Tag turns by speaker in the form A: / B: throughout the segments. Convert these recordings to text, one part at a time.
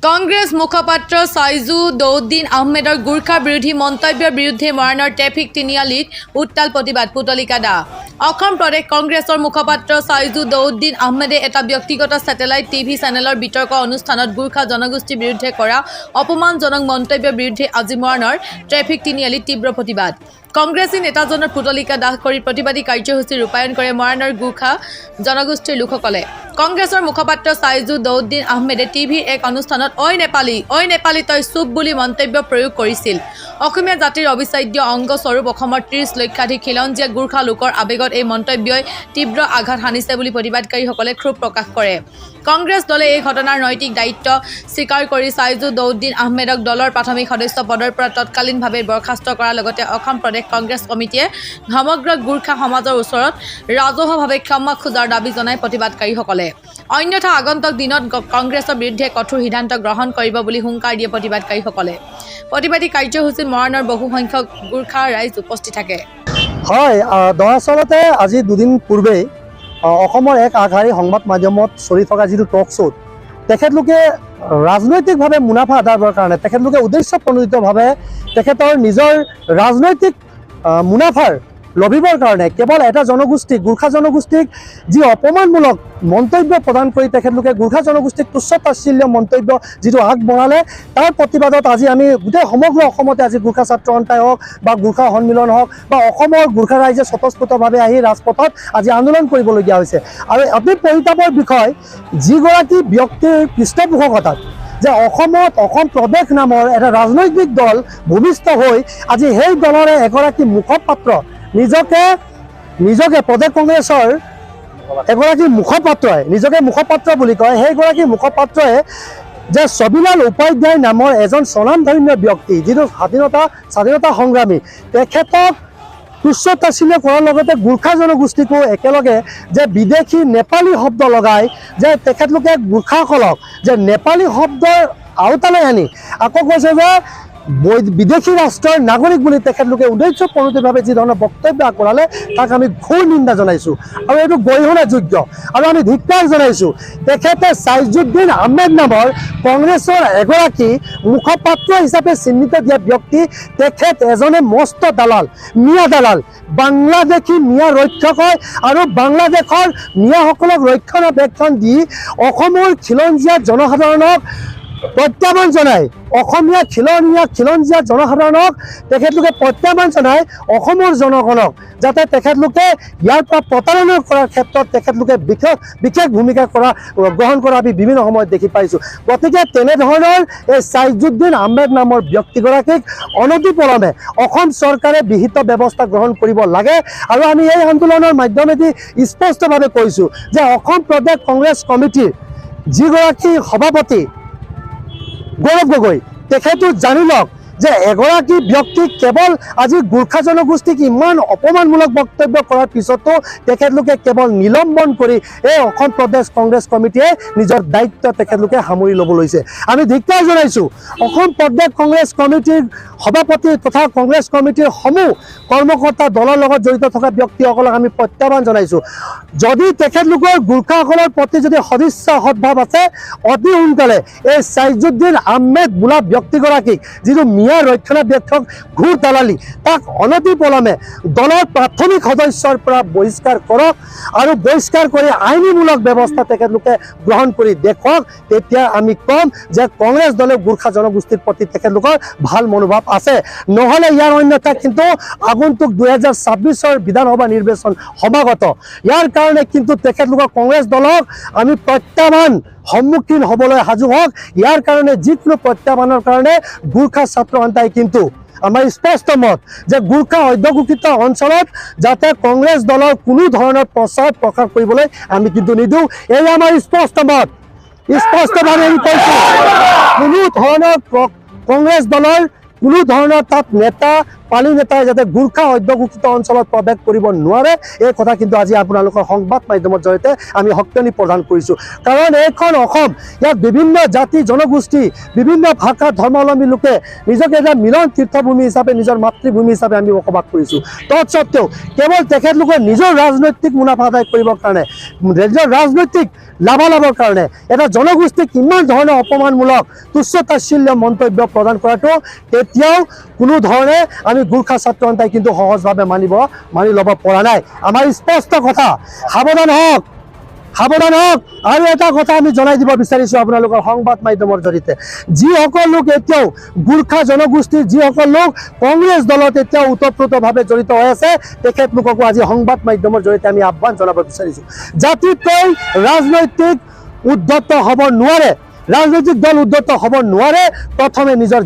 A: কংগ্ৰেছ মুখপাত্ৰ সাইজুদ্দিন আহমেদৰ গুৰ্খা বিৰোধী মন্তব্যৰ বিৰুদ্ধে মৰাণৰ ট্ৰেফিক তিনিআলিত উত্তাল প্ৰতিবাদ পুতলিকা দাহ। অসম প্ৰদেশ কংগ্ৰেছৰ মুখপাত্ৰ সাইজুদ্দিন আহমেদে এটা ব্যক্তিগত স্যাটেলাইট টিভি চেনেলৰ বিতৰ্ক অনুষ্ঠানত গুৰ্খা জনগোষ্ঠীৰ বিৰুদ্ধে কৰা অপমানজনক মন্তব্যৰ বিৰুদ্ধে আজি মৰাণৰ ট্ৰেফিক তিনিআলিত তীব্ৰ প্ৰতিবাদ। কংগ্ৰেছী নেতাজনৰ পুতলিকা দাহ কৰি প্ৰতিবাদী কাৰ্যসূচী ৰূপায়ণ কৰে মৰাণৰ গুৰ্খা জনগোষ্ঠীৰ লোকসকলে। কংগ্ৰেছৰ মুখপাত্ৰ সাইজুদ্দিন আহমেদে টিভিৰ এক অনুষ্ঠানত ঐ নেপালী তই চুপ বুলি মন্তব্য প্ৰয়োগ কৰিছিল। অসমীয়া জাতিৰ অবিচ্ছেদ্য অংগস্বৰূপ অসমৰ 30 লক্ষাধিক খিলঞ্জীয়া গুৰ্খা লোকৰ আৱেগত এই মন্তব্যই তীব্ৰ আঘাত সানিছে বুলি প্ৰতিবাদকাৰীসকলে ক্ষোভ প্ৰকাশ কৰে। কংগ্ৰেছ দলে এই ঘটনাৰ নৈতিক দায়িত্ব স্বীকাৰ কৰি সাইজুদ্দিন আহমেদক দলৰ প্ৰাথমিক সদস্য পদৰ পৰা তৎকালীনভাৱে বৰ্খাস্ত কৰাৰ লগতে অসম প্ৰদেশ কংগ্ৰেছ কমিটিয়ে সমগ্ৰ গুৰ্খা সমাজৰ ওচৰত ৰাজহুৱাভাৱে ক্ষমা খোজাৰ দাবী জনায় প্ৰতিবাদকাৰীসকলে। অন্যথা আগন্তুক দিনত কংগ্ৰেছৰ বিৰুদ্ধে কঠোৰ সিদ্ধান্ত গ্ৰহণ কৰিব বুলি হুংকাৰ দিয়ে প্ৰতিবাদকাৰীসকলে। প্ৰতিবাদী কাৰ্যসূচীত মৰাণৰ বহুসংখ্যক গুৰ্খা ৰাইজ উপস্থিত থাকে।
B: হয়, দৰাচলতে আজি দুদিন পূৰ্বেই অসমৰ এক আগশাৰী সংবাদ মাধ্যমত চলি থকা যিটো টক শ্ব'ত তেখেতলোকে ৰাজনৈতিকভাৱে মুনাফা আদায়ৰ কাৰণে তেখেতলোকে উদ্দেশ্য প্ৰণোদিতভাৱে তেখেতৰ নিজৰ ৰাজনৈতিক মুনাফাৰ লভিবৰ কাৰণে কেৱল এটা জনগোষ্ঠীক গুৰ্খা জনগোষ্ঠীক যি অপমানমূলক মন্তব্য প্ৰদান কৰি তেখেতলোকে গুৰ্খা জনগোষ্ঠীক তুচ্ছ তাচ্ছিল্য মন্তব্য যিটো আগবঢ়ালে তাৰ প্ৰতিবাদত আজি আমি গোটেই সমগ্ৰ অসমতে আজি গুৰ্খা ছাত্ৰ সন্থাই হওক বা গুৰ্খা সন্মিলন হওক বা অসমৰ গুৰ্খা ৰাইজে স্বতঃস্ফূৰ্তভাৱে আহি ৰাজপথত আজি আন্দোলন কৰিবলগীয়া হৈছে। আৰু অতি পৰিতাপৰ বিষয় যিগৰাকী ব্যক্তিৰ পৃষ্ঠপোষকতাত যে অসমত অসম প্ৰদেশ নামৰ এটা ৰাজনৈতিক দল ভূমিষ্ঠ হৈ আজি সেই দলৰে এগৰাকী মুখপাত্ৰ নিজকে প্ৰদেশ কংগ্ৰেছৰ এগৰাকী মুখপাত্ৰই নিজকে মুখপাত্ৰ বুলি কয়, সেইগৰাকী মুখপাত্ৰই যে ছবিলাল উপাধ্যায় নামৰ এজন স্বনামধন্য ব্যক্তি যিটো স্বাধীনতা সংগ্ৰামী তেখেতক তুচ্ছ তাচ্ছিল্য কৰাৰ লগতে গুৰ্খা জনগোষ্ঠীকো একেলগে যে বিদেশী নেপালী শব্দ লগাই যে তেখেতলোকে গুৰ্খাসকলক যে নেপালী শব্দৰ আওতালৈ আনি আকৌ কৈছে যে বিদেশী ৰাষ্ট্ৰৰ নাগৰিক বুলি তেখেতলোকে উদ্দেশ্য প্ৰণোদিতভাৱে যি ধৰণৰ বক্তব্য আগবঢ়ালে তাক আমি ঘোৰ নিন্দা জনাইছোঁ আৰু এইটো গৰিহণাযোগ্য। আৰু আমি ধিক্কাৰ জনাইছোঁ তেখেতে সাইজুদ্দিন আহমেদ নামৰ কংগ্ৰেছৰ এগৰাকী মুখপাত্ৰ হিচাপে চিহ্নিত দিয়া ব্যক্তি তেখেত এজনে মস্ত দালাল, মিয়া দালাল, বাংলাদেশী মিয়া ৰক্ষক হয় আৰু বাংলাদেশৰ মিয়াসকলক ৰক্ষণাবেক্ষণ দি অসমৰ খিলঞ্জীয়া জনসাধাৰণক প্ৰত্যাহ্বান জনায় অসমীয়া খিলঞ্জীয়া জনসাধাৰণক তেখেতলোকে প্ৰত্যাহ্বান জনায় অসমৰ জনগণক যাতে তেখেতলোকে ইয়াৰ পৰা প্ৰতাৰণা কৰাৰ ক্ষেত্ৰত তেখেতলোকে বিশেষ ভূমিকা গ্ৰহণ কৰা আমি বিভিন্ন সময়ত দেখি পাইছোঁ। গতিকে তেনেধৰণৰ এই সাইজুদ্দিন আহমেদ নামৰ ব্যক্তিগৰাকীক অনতিপলমে অসম চৰকাৰে বিহিত ব্যৱস্থা গ্ৰহণ কৰিব লাগে। আৰু আমি এই আন্দোলনৰ মাধ্যমেদি স্পষ্টভাৱে কৈছোঁ যে অসম প্ৰদেশ কংগ্ৰেছ কমিটিৰ যিগৰাকী সভাপতি গৌৰৱ গগৈ তেখেতো জানি লওক যে এগৰাকী ব্যক্তিক কেৱল আজি গুৰ্খা জনগোষ্ঠীক ইমান অপমানমূলক বক্তব্য কৰাৰ পিছতো তেখেতলোকে কেৱল নিলম্বন কৰি এই অসম প্ৰদেশ কংগ্ৰেছ কমিটিয়ে নিজৰ দায়িত্ব তেখেতলোকে সামৰি ল'ব লৈছে। আমি ধিক্কাৰ জনাইছোঁ অসম প্ৰদেশ কংগ্ৰেছ কমিটিৰ সভাপতি তথা কংগ্ৰেছ কমিটিৰ সমূহ কৰ্মকৰ্তা দলৰ লগত জড়িত থকা ব্যক্তিসকলক আমি প্ৰত্যাহ্বান জনাইছোঁ যদি তেখেতলোকৰ গুৰ্খাসকলৰ প্ৰতি যদি সদিচ্ছা সদ্ভাৱ আছে অতি সোনকালে এই সাইজুদ্দিন আহমেদ বোলা ব্যক্তিগৰাকীক যিটো মিয়া ৰক্ষণাবেক্ষক ঘূৰ দালালি তাক অনতিপলমে দলৰ প্ৰাথমিক সদস্যৰ পৰা বহিষ্কাৰ কৰক আৰু বহিষ্কাৰ কৰি আইনীমূলক ব্যৱস্থা তেখেতলোকে গ্ৰহণ কৰি দেখুৱাওক। তেতিয়া আমি ক'ম যে কংগ্ৰেছ দলে গুৰ্খা জনগোষ্ঠীৰ প্ৰতি তেখেতলোকৰ ভাল মনোভাৱ আছে। নহ'লে ইয়াৰ অন্যথা কিন্তু আগন্তুক 2026 বিধানসভা নিৰ্বাচন সমাগত। ইয়াৰ কাৰণে কিন্তু তেখেতলোকৰ কংগ্ৰেছ দলক আমি প্ৰত্যাহ্বান সন্মুখীন হ'বলৈ সাজু হওক। ইয়াৰ কাৰণে যিকোনো প্ৰত্যাহ্বানৰ কাৰণে গুৰ্খা ছাত্ৰ সন্থাই কিন্তু আমাৰ স্পষ্ট মত যে গুৰ্খা অধ্যুষিত অঞ্চলত যাতে কংগ্ৰেছ দলৰ কোনো ধৰণৰ প্ৰচাৰ প্ৰসাৰ কৰিবলৈ আমি কিন্তু নিদিওঁ। এই আমাৰ স্পষ্ট মত, স্পষ্টভাৱে আমি কৈছোঁ কোনো ধৰণৰ কংগ্ৰেছ দলৰ কোনো ধৰণৰ তাত পালি নেতাই যাতে গুৰ্খা অধ্যুষিত অঞ্চলত প্ৰৱেশ কৰিব নোৱাৰে এই কথা কিন্তু আজি আপোনালোকৰ সংবাদ মাধ্যমৰ জৰিয়তে আমি সক্ৰিয় প্ৰদান কৰিছোঁ। কাৰণ এইখন অসম ইয়াত বিভিন্ন জাতি জনগোষ্ঠী বিভিন্ন ভাষা ধৰ্মাৱলম্বী লোকে নিজকে এটা মিলন তীৰ্থভূমি হিচাপে নিজৰ মাতৃভূমি হিচাপে আমি বসবাস কৰিছোঁ। তৎসত্ত্বেও কেৱল তেখেতলোকৰ নিজৰ ৰাজনৈতিক মুনাফা আদায় কৰিবৰ কাৰণে নিজৰ ৰাজনৈতিক লাভালাভৰ কাৰণে এটা জনগোষ্ঠীক ইমান ধৰণৰ অপমানমূলক তুচ্ছ তাচ্ছিল্য মন্তব্য প্ৰদান কৰাটো তেতিয়াও কোনো ধৰণে আমি গোৰ্খা ছাত্ৰ সন্থাই কিন্তু সহজভাৱে মানি ল'ব পৰা নাই। আমাৰ স্পষ্ট কথা, সাৱধান হওক। আৰু এটা কথা আমি জনাই দিব বিচাৰিছোঁ আপোনালোকৰ সংবাদ মাধ্যমৰ জৰিয়তে, যিসকল লোক এতিয়াও গোৰ্খা জনগোষ্ঠীৰ যিসকল লোক কংগ্ৰেছ দলত এতিয়াও ওতঃপ্ৰোতভাৱে জড়িত হৈ আছে, তেখেতলোককো আজি সংবাদ মাধ্যমৰ জৰিয়তে আমি আহ্বান জনাব বিচাৰিছোঁ। জাতিতকৈ ৰাজনৈতিক উদ্ধত হ'ব নোৱাৰে, ৰাজনৈতিক দল উদ্ধত হ'ব নোৱাৰে। প্ৰথমে নিজৰ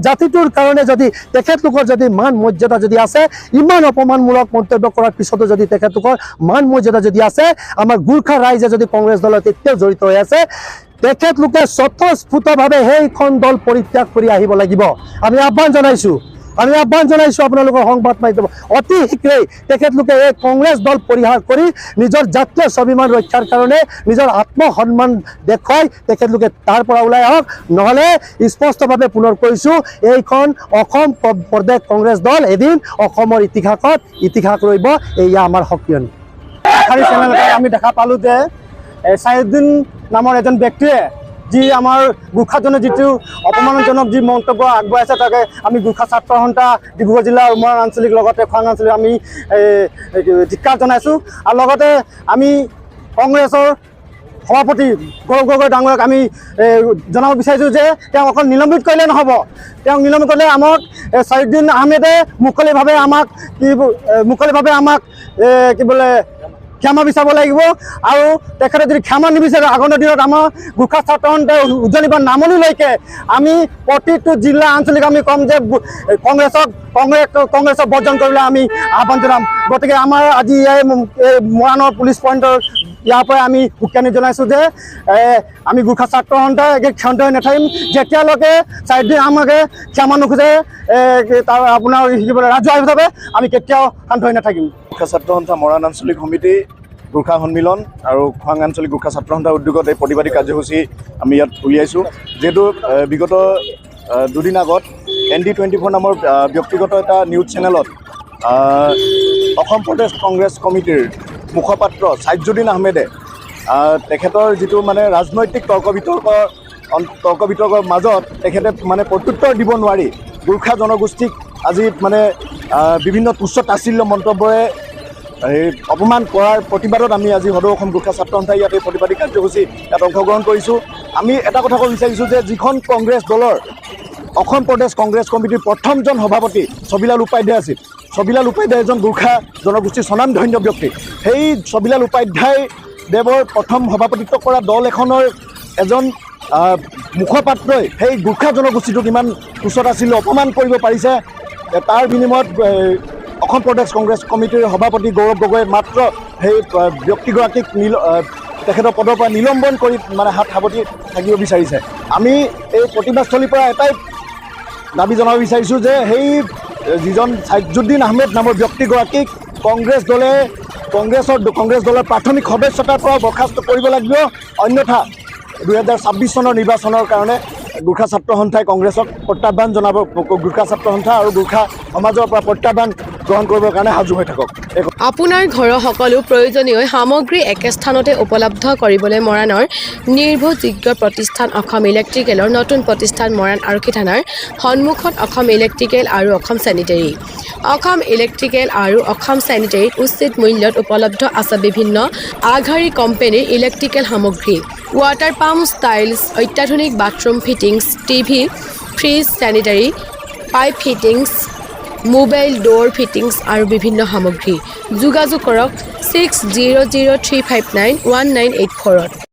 B: জাতিটোৰ কাৰণে যদি তেখেতলোকৰ যদি মান মৰ্যাদা যদি আছে, ইমান অপমানমূলক মন্তব্য কৰাৰ পিছতো যদি তেখেতলোকৰ মান মৰ্যাদা যদি আছে, আমাৰ গোৰ্খা ৰাইজে যদি কংগ্ৰেছ দলত এতিয়াও জড়িত হৈ আছে, তেখেতলোকে স্বতঃস্ফূৰ্তভাৱে সেইখন দল পৰিত্যাগ কৰি আহিব লাগিব। আমি আহ্বান জনাইছোঁ আপোনালোকৰ সংবাদ মাধ্যম, অতি শীঘ্ৰেই তেখেতলোকে এই কংগ্ৰেছ দল পৰিহাৰ কৰি নিজৰ জাতীয় স্বাভিমান ৰক্ষাৰ কাৰণে নিজৰ আত্মসন্মান দেখুৱাই তেখেতলোকে তাৰ পৰা ওলাই আহক। নহ'লে স্পষ্টভাৱে পুনৰ কৈছোঁ, এইখন অসম প্ৰদেশ কংগ্ৰেছ দল এদিন অসমৰ ইতিহাস ৰৈব। এয়া আমাৰ সক্ৰিয়ণী চেনেলত আমি দেখা পালোঁ যে ছাইদুদ্দিন নামৰ এজন ব্যক্তিয়ে যি আমাৰ গোৰ্খাজনে যিটো অপমানজনক যি মন্তব্য আগবঢ়াইছে, তাকে আমি গোৰ্খা ছাত্ৰ সন্থা ডিব্ৰুগড় জিলাৰ উমৰাণ আঞ্চলিক লগতে খোৱাং আঞ্চলিক আমি ধিক্কাৰ জনাইছোঁ। আৰু লগতে আমি কংগ্ৰেছৰ সভাপতি গৌৰৱ গগৈ ডাঙৰক আমি জনাব বিচাৰিছোঁ যে তেওঁক অকল নিলম্বিত কৰিলে নহ'ব, তেওঁক নিলম্বিত কৰিলে আমাক ছাইদুদ্দিন আহমেদে মুকলিভাৱে আমাক কি বোলে ক্ষমা বিচাৰিব লাগিব। আৰু তেখেতে যদি ক্ষমা নিবিচাৰে, আগন্তুক দিনত আমাৰ গোৰ্খা ছাত্ৰ সন্থাই উজনি পৰা নামনিলৈকে আমি প্ৰতিটো জিলা আঞ্চলিক আমি ক'ম যে কংগ্ৰেছক বৰ্জন কৰিবলৈ আমি আহ্বান জনাম। গতিকে আমাৰ আজি এই মৰাণৰ পুলিচ পইণ্টৰ ইয়াৰ পৰাই আমি উকিয়ানি জনাইছোঁ যে আমি গোৰ্খা ছাত্ৰ সন্থাই ক্ষান্ত হৈ নাথাকিম যেতিয়ালৈকে ছাইদুদ্দিন আহমেদে ক্ষমা নোখোজে। তাৰ আপোনাৰ ৰাজহুৱাভাৱে আমি কেতিয়াও শান্ত হৈ নাথাকিম।
C: গোৰ্খা ছাত্ৰ সন্থা মৰাণ আঞ্চলিক সমিতি, গোৰ্খা সন্মিলন আৰু খোৱাং আঞ্চলিক গোৰ্খা ছাত্ৰ সন্থাৰ উদ্যোগত এই প্ৰতিবাদী কাৰ্যসূচী আমি ইয়াত উলিয়াইছোঁ। যিহেতু বিগত দুদিন আগত ND24 নামৰ ব্যক্তিগত এটা নিউজ চেনেলত অসম প্ৰদেশ কংগ্ৰেছ কমিটিৰ মুখপাত্ৰ ছাইদুদ্দিন আহমেদে তেখেতৰ যিটো মানে ৰাজনৈতিক তৰ্ক বিতৰ্কৰ মাজত তেখেতে মানে প্ৰত্যুত্তৰ দিব নোৱাৰি গোৰ্খা জনগোষ্ঠীক আজি মানে বিভিন্ন তুচ্ছ তাচ্ছিল্য মন্তব্যৰে অপমান কৰাৰ প্ৰতিবাদত আমি আজি সদৌ অসম গোৰ্খা ছাত্ৰ সন্থাই ইয়াত এই প্ৰতিবাদী কাৰ্যসূচী ইয়াত অংশগ্ৰহণ কৰিছোঁ। আমি এটা কথা ক'ব বিচাৰিছোঁ যে যিখন কংগ্ৰেছ দলৰ অসম প্ৰদেশ কংগ্ৰেছ কমিটিৰ প্ৰথমজন সভাপতি ছবিলাল উপাধ্যায় আছিল, ছবিলাল উপাধ্যায় এজন গোৰ্খা জনগোষ্ঠীৰ স্বনামধন্য ব্যক্তি। সেই ছবিলাল উপাধ্যায় দেৱৰ প্ৰথম সভাপতিত্ব কৰা দল এখনৰ এজন মুখপাত্ৰই সেই গোৰ্খা জনগোষ্ঠীটোক ইমান তুচ্ছ তাচ্ছিল্য অপমান কৰিব পাৰিছে। তাৰ বিনিময়ত অসম প্ৰদেশ কংগ্ৰেছ কমিটিৰ সভাপতি গৌৰৱ গগৈয়ে মাত্ৰ সেই ব্যক্তিগৰাকীক তেখেতৰ পদৰ পৰা নিলম্বন কৰি মানে হাত সাৱটি থাকিব বিচাৰিছে। আমি এই প্ৰতিবাদস্থলীৰ পৰা এটাই দাবী জনাব বিচাৰিছোঁ যে সেই যিজন ছাইদুদ্দিন আহমেদ নামৰ ব্যক্তিগৰাকীক কংগ্ৰেছ দলৰ প্ৰাথমিক সদস্যতাৰ পৰা বৰ্খাস্ত কৰিব লাগিব। অন্যথা 2026 চনৰ নিৰ্বাচনৰ কাৰণে গোৰ্খা ছাত্ৰ সন্থাই কংগ্ৰেছক প্ৰত্যাহ্বান জনাব, গোৰ্খা ছাত্ৰ সন্থা আৰু গোৰ্খা সমাজৰ পৰা প্ৰত্যাহ্বান গ্ৰহণ কৰিবৰ কাৰণে সাজু হৈ থাকক।
A: আপোনাৰ ঘৰৰ সকলো প্ৰয়োজনীয় সামগ্ৰী একে স্থানতে উপলব্ধ কৰিবলৈ মৰাণৰ নিৰ্ভৰযোগ্য প্ৰতিষ্ঠান অসম ইলেক্ট্ৰিকেলৰ নতুন প্ৰতিষ্ঠান মৰাণ আৰক্ষী থানাৰ সন্মুখত অসম ইলেক্ট্ৰিকেল আৰু অসম চেনিটেৰী। অসম ইলেক্ট্ৰিকেল আৰু অসম চেনিটেৰীত উচিত মূল্যত উপলব্ধ আছে বিভিন্ন আগশাৰী কোম্পানীৰ ইলেক্ট্ৰিকেল সামগ্ৰী, ৱাটাৰ পাম্প, টাইলছ, অত্যাধুনিক bathroom fittings, TV, fridge, sanitary pipe fittings, mobile ডোৰ fittings আৰু বিভিন্ন সামগ্ৰী। যোগাযোগ কৰক 6003591984-ত।